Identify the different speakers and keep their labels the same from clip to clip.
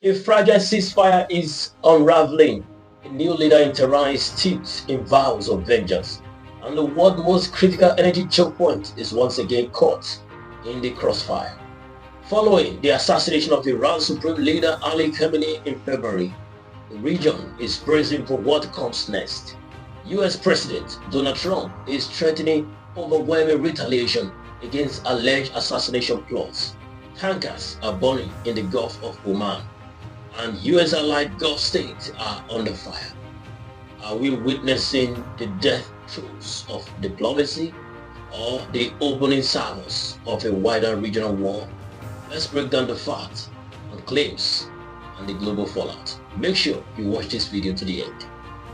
Speaker 1: A fragile ceasefire is unraveling. A new leader in Tehran is steeped in vows of vengeance, and the world's most critical energy choke point is once again caught in the crossfire. Following the assassination of Iran's supreme leader Ali Khamenei in February, the region is bracing for what comes next. US President Donald Trump is threatening overwhelming retaliation against alleged assassination plots. Tankers are burning in the Gulf of Oman, and US allied Gulf states are under fire. Are we witnessing the death throes of diplomacy or the opening salvos of a wider regional war? Let's break down the facts and claims and the global fallout. Make sure you watch this video to the end.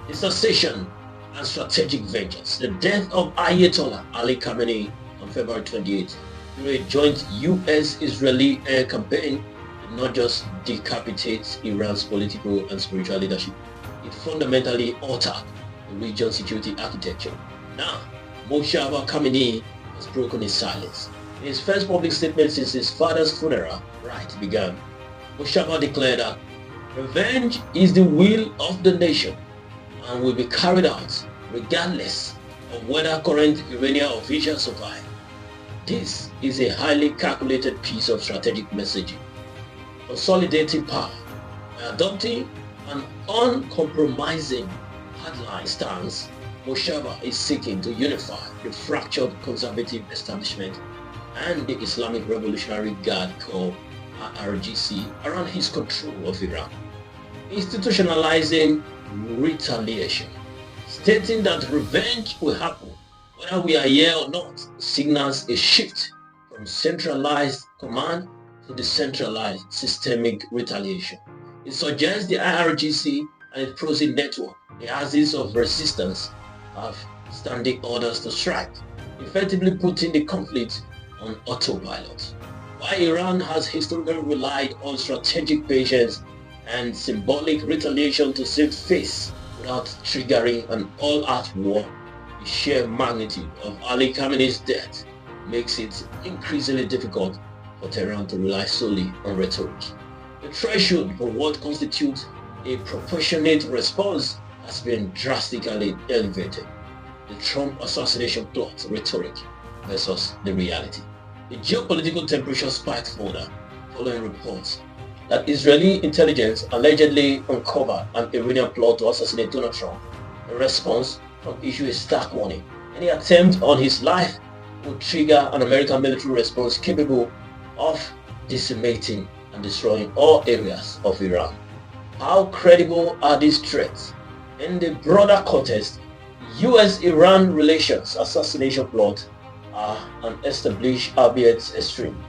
Speaker 1: Assassination and strategic vengeance. The death of Ayatollah Ali Khamenei on February 28 through a joint US-Israeli air campaign did not just decapitate Iran's political and spiritual leadership, it fundamentally altered the region's security architecture. Now, Mojtaba Khamenei has broken his silence. In his first public statement since his father's funeral rite began, Mojtaba declared that revenge is the will of the nation and will be carried out regardless of whether current Iranian officials survive. This is a highly calculated piece of strategic messaging. Consolidating power by adopting an uncompromising hardline stance, Mojtaba is seeking to unify the fractured conservative establishment and the Islamic Revolutionary Guard Corps (IRGC) around his control of Iran, institutionalizing retaliation, stating that revenge will happen whether we are here or not, signals a shift from centralized command to decentralized systemic retaliation. It suggests the IRGC and its proxy network, the axis of resistance, have standing orders to strike, effectively putting the conflict on autopilot. While Iran has historically relied on strategic patience and symbolic retaliation to save face without triggering an all-out war, the sheer magnitude of Ali Khamenei's death makes it increasingly difficult for Tehran to rely solely on rhetoric. The threshold for what constitutes a proportionate response has been drastically elevated. The Trump assassination plot rhetoric versus the reality. The geopolitical temperature spiked further following reports that Israeli intelligence allegedly uncovered an Iranian plot to assassinate Donald Trump. In response, Trump issued a stark warning. Any attempt on his life would trigger an American military response capable of decimating and destroying all areas of Iran. How credible are these threats? In the broader context, US-Iran relations assassination plot are an established, albeit extreme,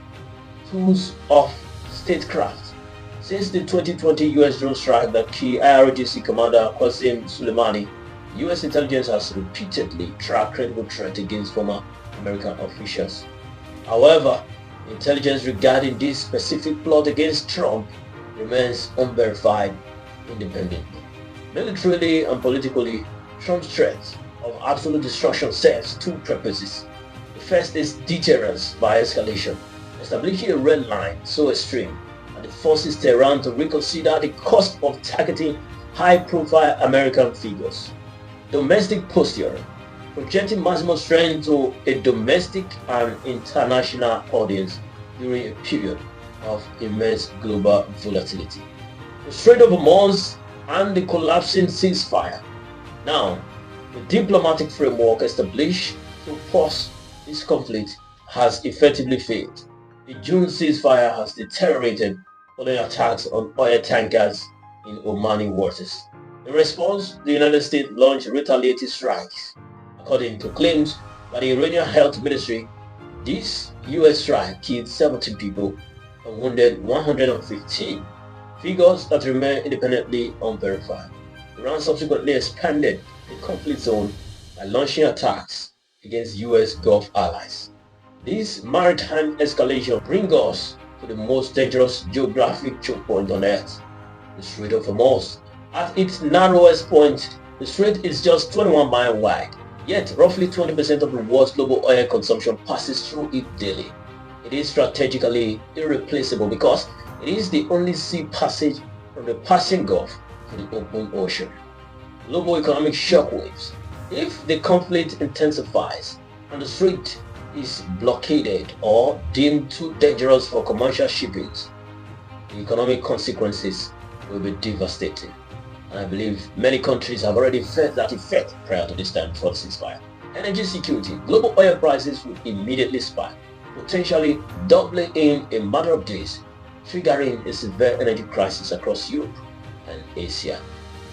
Speaker 1: tools of statecraft. Since the 2020 US drone strike that killed IRGC commander Qasem Soleimani, US intelligence has repeatedly tracked credible threats against former American officials. However, intelligence regarding this specific plot against Trump remains unverified independently. Militarily and politically, Trump's threat of absolute destruction serves two purposes. The first is deterrence by escalation, establishing a red line so extreme that it forces Tehran to reconsider the cost of targeting high-profile American figures. Domestic posturing, projecting maximum strength to a domestic and international audience during a period of immense global volatility. The Strait of Hormuz and the collapsing ceasefire. Now, the diplomatic framework established to pause this conflict has effectively failed. The June ceasefire has deteriorated following attacks on oil tankers in Omani waters. In response, the United States launched retaliatory strikes. According to claims by the Iranian Health Ministry, this US strike killed 17 people and wounded 115, figures that remain independently unverified. Iran subsequently expanded the conflict zone by launching attacks against US Gulf allies. This maritime escalation brings us to the most dangerous geographic choke point on Earth, the Strait of Hormuz. At its narrowest point, the strait is just 21 miles wide, yet roughly 20% of the world's global oil consumption passes through it daily. It is strategically irreplaceable because it is the only sea passage from the Persian Gulf to the open ocean. Global economic shockwaves. If the conflict intensifies and the strait is blockaded or deemed too dangerous for commercial shipping, the economic consequences will be devastating. And I believe many countries have already felt that effect prior to this time for the ceasefire. Energy security. Global oil prices will immediately spike, potentially doubling in a matter of days, triggering a severe energy crisis across Europe and Asia.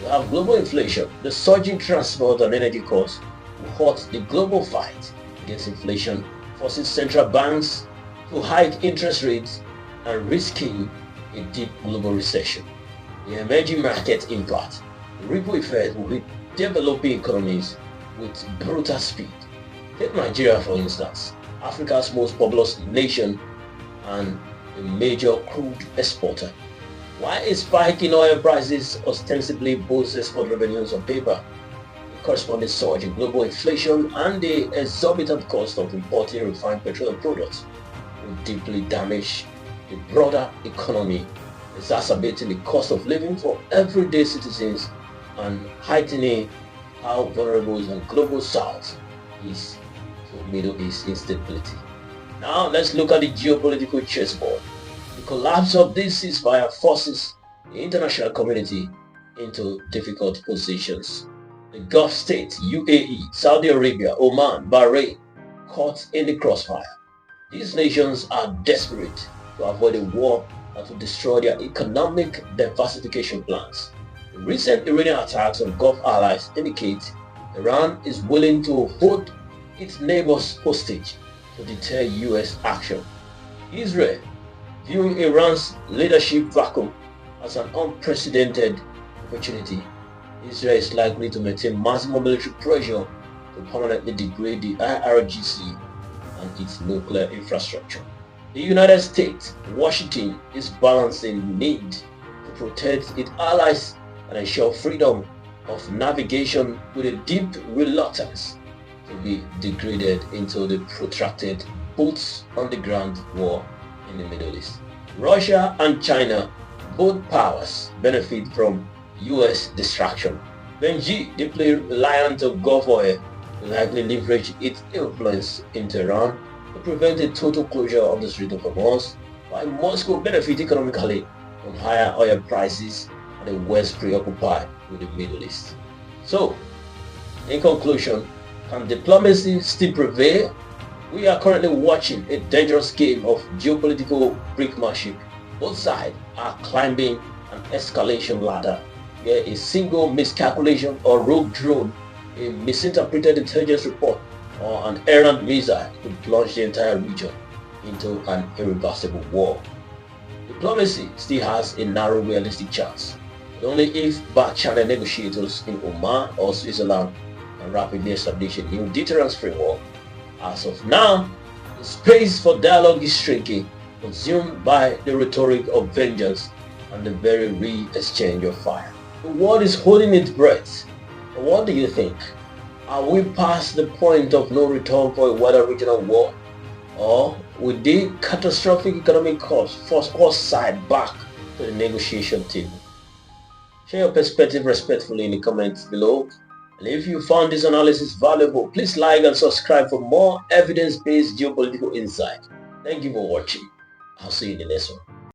Speaker 1: We have global inflation. The surging transport and energy costs will hurt the global fight against inflation, forcing central banks to hike interest rates and risking a deep global recession. The emerging market impact. The ripple effect will hit developing economies with brutal speed. Take Nigeria for instance, Africa's most populous nation and a major crude exporter. While a spike in oil prices ostensibly boosts export revenues on paper, the corresponding surge in global inflation and the exorbitant cost of importing refined petroleum products will deeply damage the broader economy, exacerbating the cost of living for everyday citizens and heightening how vulnerable the global south is to Middle East instability. Now let's look at the geopolitical chessboard. The collapse of this ceasefire forces the international community into difficult positions. The Gulf states, UAE, Saudi Arabia, Oman, Bahrain, caught in the crossfire. These nations are desperate to avoid a war that will destroy their economic diversification plans. The recent Iranian attacks on Gulf allies indicate Iran is willing to hold its neighbors hostage to deter US action. Israel, viewing Iran's leadership vacuum as an unprecedented opportunity, Israel is likely to maintain maximum military pressure to permanently degrade the IRGC and its nuclear infrastructure. The United States, Washington, is balancing the need to protect its allies and ensure freedom of navigation with a deep reluctance to be degraded into the protracted boots-on-the-ground war in the Middle East. Russia and China, both powers, benefit from US distraction. Benji, deeply reliant on Gulf oil, will likely leverage its influence in Tehran to prevent a total closure of the Strait of Hormuz, while Moscow benefit economically from higher oil prices and the West preoccupied with the Middle East. So, in conclusion, can diplomacy still prevail? We are currently watching a dangerous game of geopolitical brinkmanship. Both sides are climbing an escalation ladder where a single miscalculation or rogue drone, a misinterpreted intelligence report, or an errant missile could plunge the entire region into an irreversible war. Diplomacy still has a narrow realistic chance, but only if back-channel negotiators in Oman or Switzerland can rapidly establish a new deterrence framework. As of now, the space for dialogue is shrinking, consumed by the rhetoric of vengeance and the very real exchange of fire. The world is holding its breath. But what do you think? Are we past the point of no return for a wider regional war? Or will the catastrophic economic cost force all sides back to the negotiation table? Share your perspective respectfully in the comments below. And if you found this analysis valuable, please like and subscribe for more evidence-based geopolitical insight. Thank you for watching. I'll see you in the next one.